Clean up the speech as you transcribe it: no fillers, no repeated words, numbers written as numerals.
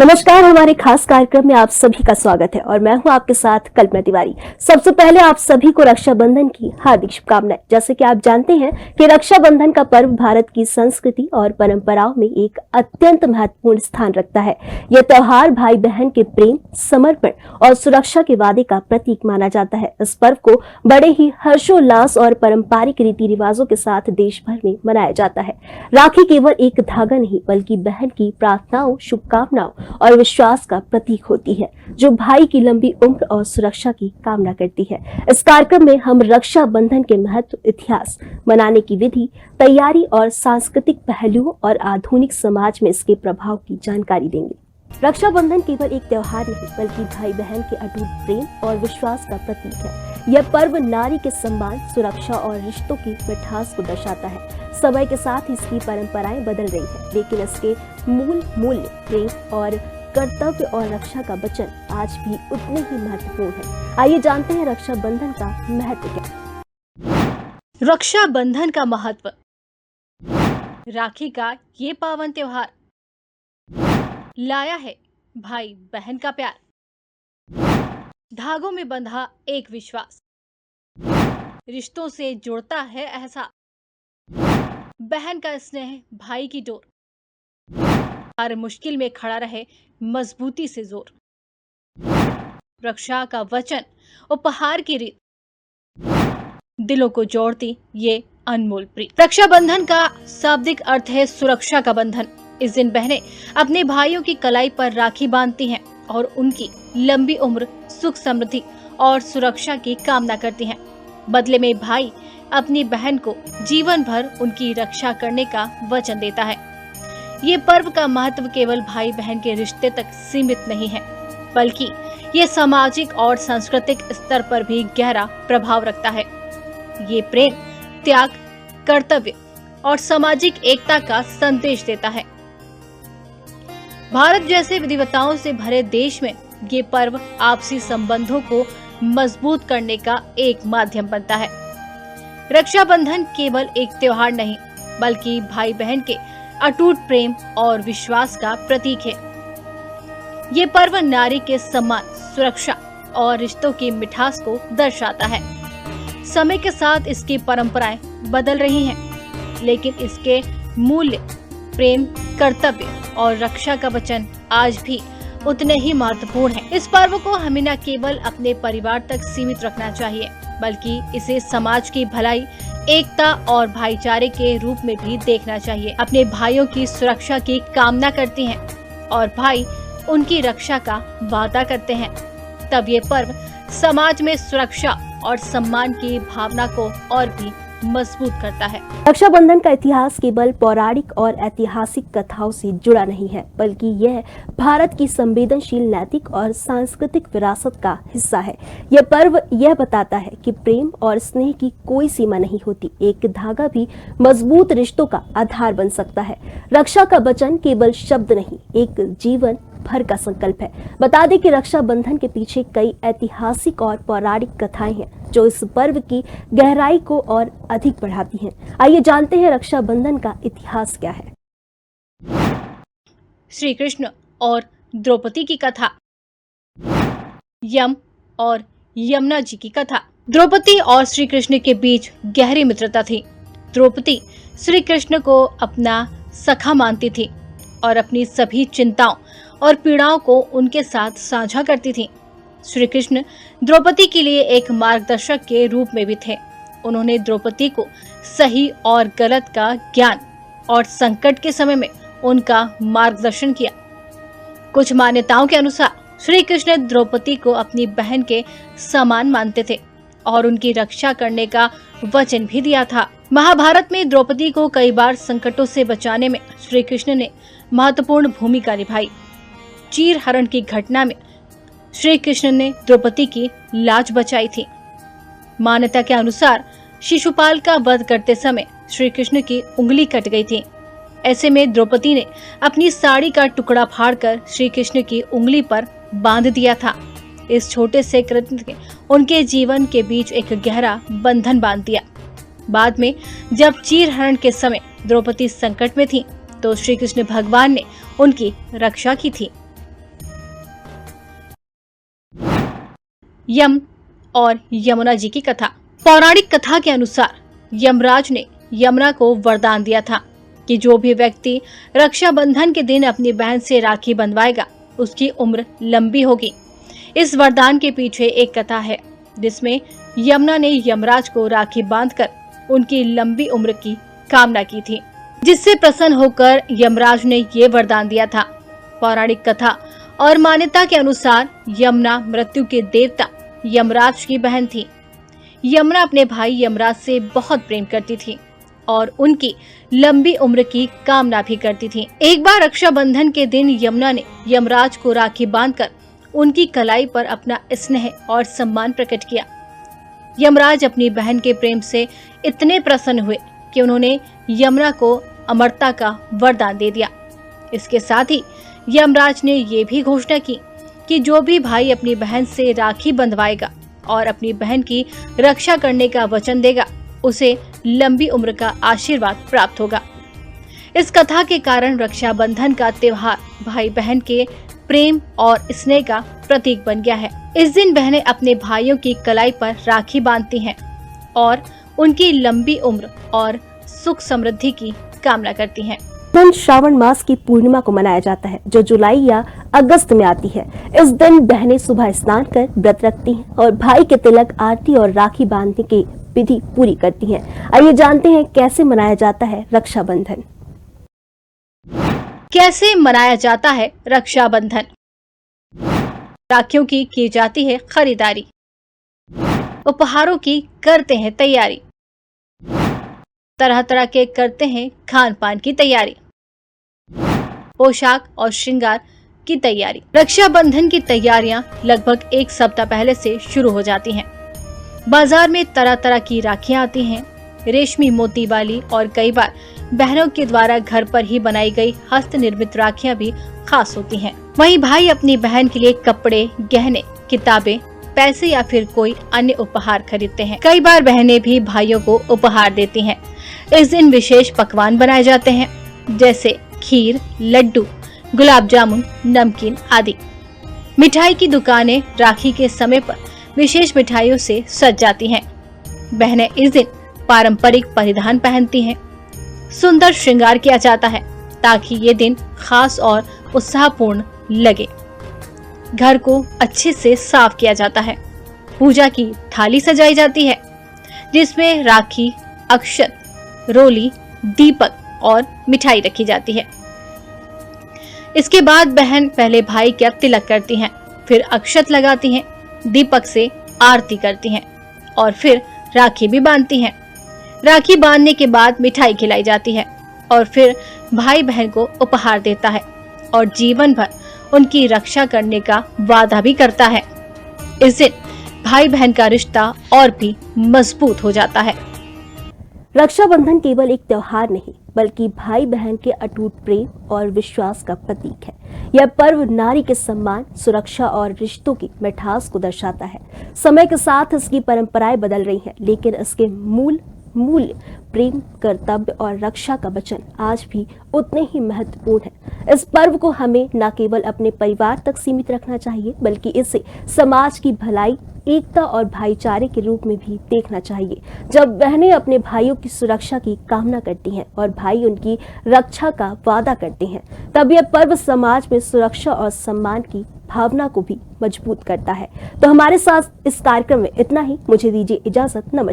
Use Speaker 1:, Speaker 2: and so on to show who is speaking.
Speaker 1: नमस्कार। हमारे खास कार्यक्रम में आप सभी का स्वागत है और मैं हूं आपके साथ कल्पना तिवारी। सबसे पहले आप सभी को रक्षाबंधन की हार्दिक शुभकामनाएं। जैसे कि आप जानते हैं कि रक्षाबंधन का पर्व भारत की संस्कृति और परंपराओं में एक अत्यंत महत्वपूर्ण स्थान रखता है। यह त्योहार भाई बहन के प्रेम, समर्पण और सुरक्षा के वादे का प्रतीक माना जाता है। इस पर्व को बड़े ही हर्षोल्लास और पारंपरिक रीति रिवाजों के साथ देश भर में मनाया जाता है। राखी केवल एक धागा नहीं बल्कि बहन की प्रार्थनाओं, शुभकामनाओं और विश्वास का प्रतीक होती है, जो भाई की लंबी उम्र और सुरक्षा की कामना करती है। इस कार्यक्रम में हम रक्षा बंधन के महत्व, इतिहास, मनाने की विधि, तैयारी और सांस्कृतिक पहलुओं और आधुनिक समाज में इसके प्रभाव की जानकारी देंगे। रक्षाबंधन केवल एक त्योहार नहीं बल्कि भाई बहन के अटूट प्रेम और विश्वास का प्रतीक है। यह पर्व नारी के सम्मान, सुरक्षा और रिश्तों की मिठास को दर्शाता है। समय के साथ इसकी परंपराएं बदल रही हैं, लेकिन इसके मूल मूल्य, प्रेम और कर्तव्य और रक्षा का वचन आज भी उतने ही महत्वपूर्ण है। आइए जानते हैं रक्षाबंधन का महत्व क्या।
Speaker 2: रक्षाबंधन का महत्व। राखी का ये पावन त्योहार लाया है भाई बहन का प्यार, धागों में बंधा एक विश्वास, रिश्तों से जुड़ता है एहसास, बहन का स्नेह भाई की डोर, हर मुश्किल में खड़ा रहे मजबूती से जोर, रक्षा का वचन, उपहार की रीत, दिलों को जोड़ती ये अनमोल प्रीत। रक्षाबंधन का शाब्दिक अर्थ है सुरक्षा का बंधन। इस दिन बहनें अपने भाइयों की कलाई पर राखी बांधती हैं और उनकी लंबी उम्र, सुख, समृद्धि और सुरक्षा की कामना करती हैं। बदले में भाई अपनी बहन को जीवन भर उनकी रक्षा करने का वचन देता है। ये पर्व का महत्व केवल भाई बहन के रिश्ते तक सीमित नहीं है, बल्कि ये सामाजिक और सांस्कृतिक स्तर पर भी गहरा प्रभाव रखता है। ये प्रेम, त्याग, कर्तव्य और सामाजिक एकता का संदेश देता है। भारत जैसे विविधताओं से भरे देश में ये पर्व आपसी संबंधों को मजबूत करने का एक माध्यम बनता है। रक्षाबंधन केवल एक त्योहार नहीं बल्कि भाई बहन के अटूट प्रेम और विश्वास का प्रतीक है। ये पर्व नारी के सम्मान, सुरक्षा और रिश्तों की मिठास को दर्शाता है। समय के साथ इसकी परंपराएं बदल रही हैं, लेकिन इसके मूल्य, प्रेम, कर्तव्य और रक्षा का वचन आज भी उतने ही महत्वपूर्ण है। इस पर्व को हमें न केवल अपने परिवार तक सीमित रखना चाहिए, बल्कि इसे समाज की भलाई, एकता और भाईचारे के रूप में भी देखना चाहिए। अपने भाइयों की सुरक्षा की कामना करती हैं और भाई उनकी रक्षा का वादा करते हैं, तब ये पर्व समाज में सुरक्षा और सम्मान की भावना को और भी मजबूत करता है।
Speaker 1: रक्षाबंधन का इतिहास केवल पौराणिक और ऐतिहासिक कथाओं से जुड़ा नहीं है, बल्कि यह भारत की संवेदनशील, नैतिक और सांस्कृतिक विरासत का हिस्सा है। यह पर्व यह बताता है कि प्रेम और स्नेह की कोई सीमा नहीं होती। एक धागा भी मजबूत रिश्तों का आधार बन सकता है। रक्षा का वचन केवल शब्द नहीं, एक जीवन भर का संकल्प है। बता दें कि रक्षाबंधन के पीछे कई ऐतिहासिक और पौराणिक कथाएं हैं जो इस पर्व की गहराई को और अधिक बढ़ाती हैं। आइए जानते हैं रक्षाबंधन का इतिहास क्या है।
Speaker 2: श्री कृष्ण और द्रौपदी की कथा। यम और यमुना जी की कथा। द्रौपदी और श्री कृष्ण के बीच गहरी मित्रता थी। द्रौपदी श्री कृष्ण को अपना सखा मानती थी और अपनी सभी चिंताओं और पीड़ाओं को उनके साथ साझा करती थी। श्री कृष्ण द्रौपदी के लिए एक मार्गदर्शक के रूप में भी थे। उन्होंने द्रौपदी को सही और गलत का ज्ञान और संकट के समय में उनका मार्गदर्शन किया। कुछ मान्यताओं के अनुसार श्री कृष्ण द्रौपदी को अपनी बहन के समान मानते थे और उनकी रक्षा करने का वचन भी दिया था। महाभारत में द्रौपदी को कई बार संकटों से बचाने में श्री कृष्ण ने महत्वपूर्ण भूमिका निभाई। चीर हरण की घटना में श्री कृष्ण ने द्रौपदी की लाज बचाई थी। मान्यता के अनुसार शिशुपाल का वध करते समय श्री कृष्ण की उंगली कट गई थी। ऐसे में द्रौपदी ने अपनी साड़ी का टुकड़ा फाड़कर श्री कृष्ण की उंगली पर बांध दिया था। इस छोटे से कृत्य ने उनके जीवन के बीच एक गहरा बंधन बांध दिया। बाद में जब चीरहरण के समय द्रौपदी संकट में थी तो श्री कृष्ण भगवान ने उनकी रक्षा की थी। यम और यमुना जी की कथा। पौराणिक कथा के अनुसार यमराज ने यमुना को वरदान दिया था कि जो भी व्यक्ति रक्षाबंधन के दिन अपनी बहन से राखी बंधवाएगा उसकी उम्र लंबी होगी। इस वरदान के पीछे एक कथा है जिसमें यमुना ने यमराज को राखी बांधकर उनकी लंबी उम्र की कामना की थी, जिससे प्रसन्न होकर यमराज ने ये वरदान दिया था। पौराणिक कथा और मान्यता के अनुसार यमुना मृत्यु के देवता यमराज की बहन थी। यमुना अपने भाई यमराज से बहुत प्रेम करती थी और उनकी लंबी उम्र की कामना भी करती थी। एक बार रक्षाबंधन के दिन यमुना ने यमराज को राखी बांधकर उनकी कलाई पर अपना स्नेह और सम्मान प्रकट किया। यमराज अपनी बहन के प्रेम से इतने प्रसन्न हुए कि उन्होंने यमुना को अमरता का वरदान दे दिया। इसके साथ ही यमराज ने ये भी घोषणा की कि जो भी भाई अपनी बहन से राखी बंधवाएगा और अपनी बहन की रक्षा करने का वचन देगा उसे लंबी उम्र का आशीर्वाद प्राप्त होगा। इस कथा के कारण रक्षाबंधन का त्योहार भाई बहन के प्रेम और स्नेह का प्रतीक बन गया है। इस दिन बहनें अपने भाइयों की कलाई पर राखी बांधती हैं और उनकी लंबी उम्र और सुख समृद्धि की कामना करती हैं।
Speaker 1: दिन श्रावण मास की पूर्णिमा को मनाया जाता है जो जुलाई या अगस्त में आती है। इस दिन बहनें सुबह स्नान कर व्रत रखती हैं और भाई के तिलक, आरती और राखी बांधने की विधि पूरी करती हैं। आइए जानते हैं कैसे मनाया जाता है रक्षाबंधन।
Speaker 2: कैसे मनाया जाता है रक्षाबंधन? राखियों की जाती है खरीदारी, उपहारों की करते हैं तैयारी, तरह तरह के करते हैं खान पान की तैयारी, पोशाक और श्रृंगार की तैयारी। रक्षाबंधन की तैयारियां लगभग एक सप्ताह पहले से शुरू हो जाती हैं। बाजार में तरह तरह की राखियां आती हैं। रेशमी, मोती वाली और कई बार बहनों के द्वारा घर पर ही बनाई गई हस्त निर्मित राखियां भी खास होती हैं। वहीं भाई अपनी बहन के लिए कपड़े, गहने, किताबें, पैसे या फिर कोई अन्य उपहार खरीदते हैं। कई बार बहनें भी भाइयों को उपहार देती हैं। इस दिन विशेष पकवान बनाए जाते हैं जैसे खीर, लड्डू, गुलाब जामुन, नमकीन आदि। मिठाई की दुकानें राखी के समय पर विशेष मिठाइयों से सज जाती हैं। बहनें इस दिन पारंपरिक परिधान पहनती हैं। सुंदर श्रृंगार किया जाता है ताकि ये दिन खास और उत्साहपूर्ण लगे। घर को अच्छे से साफ किया जाता है। पूजा की थाली सजाई जाती है जिसमें राखी, अक्षत, रोली, दीपक और मिठाई रखी जाती है। इसके बाद बहन पहले भाई का तिलक करती हैं, फिर अक्षत लगाती हैं, दीपक से आरती करती हैं और फिर राखी भी बांधती हैं। राखी बांधने के बाद मिठाई खिलाई जाती है और फिर भाई बहन को उपहार देता है और जीवन भर उनकी रक्षा करने का वादा भी करता है। इस दिन भाई बहन का रिश्ता और भी मजबूत हो जाता है।
Speaker 1: रक्षाबंधन केवल एक त्योहार नहीं बल्कि भाई बहन के अटूट प्रेम और विश्वास का प्रतीक है। यह पर्व नारी के सम्मान, सुरक्षा और रिश्तों की मिठास को दर्शाता है। समय के साथ इसकी परंपराएं बदल रही हैं, लेकिन इसके मूल्य प्रेम, कर्तव्य और रक्षा का वचन आज भी उतने ही महत्वपूर्ण है। इस पर्व को हमें न केवल अपने परिवार तक सीमित रखना चाहिए बल्कि इसे समाज की भलाई, एकता और भाईचारे के रूप में भी देखना चाहिए। जब बहनें अपने भाइयों की सुरक्षा की कामना करती हैं और भाई उनकी रक्षा का वादा करते हैं, तब यह पर्व समाज में सुरक्षा और सम्मान की भावना को भी मजबूत करता है। तो हमारे साथ इस कार्यक्रम में इतना ही। मुझे दीजिए इजाजत। नमस्कार।